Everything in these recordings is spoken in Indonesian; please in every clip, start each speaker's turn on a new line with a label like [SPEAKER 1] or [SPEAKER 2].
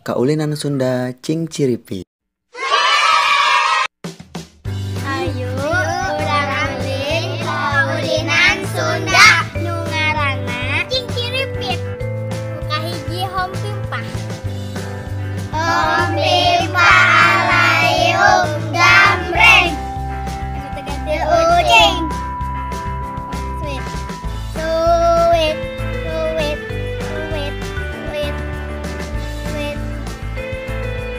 [SPEAKER 1] Kaulinan Sunda Cing Ciripi.
[SPEAKER 2] Ayo urang ulin kaulinan Sunda nu ngaranna Cing Ciripit. Kahiji hom pimpah. Hom pimpah alayum gambreng. Ganti ucing. Sweet. Sweet. Sweet. Sweet. Sweet. Sweet.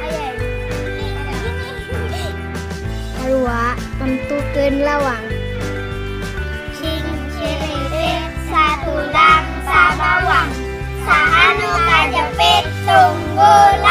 [SPEAKER 2] Ayah. Kalua tentukeun lawang. Cing ciripit satulang sabawang. Saha nu kajepit tunggul